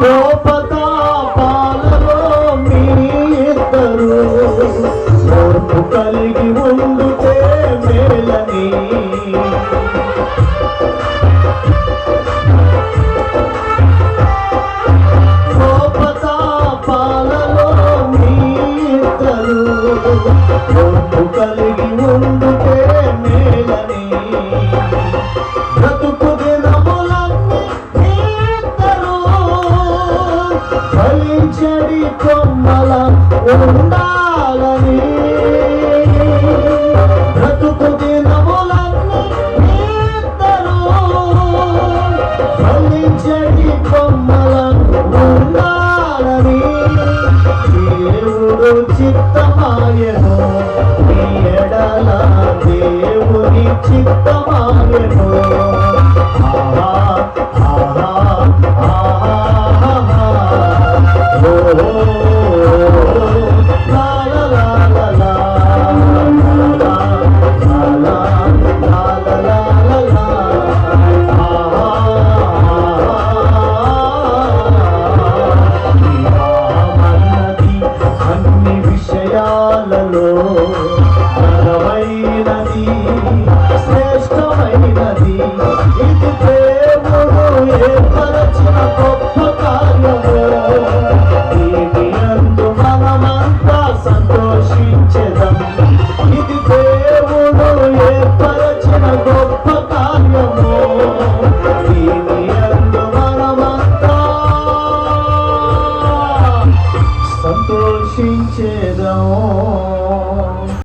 కోపతాపాలలో మీ ఇద్దరు ఓర్పు కలిగి ఉండుతే మేలని కోపతాపాలలో మీ ఇద్దరు ఓర్పు కలిగి ఉండుతే మేలని బ్రతుకు దినములన్నీ ఇద్దరు ఫలించడి కొమ్మల ఉండాలని బ్రతుకు దినములన్నీ ఇద్దరు ఫలించడి కొమ్మల ఉండాలని దేవుడు చిత్తమాయను నీ ఎడల దేవుని చిత్త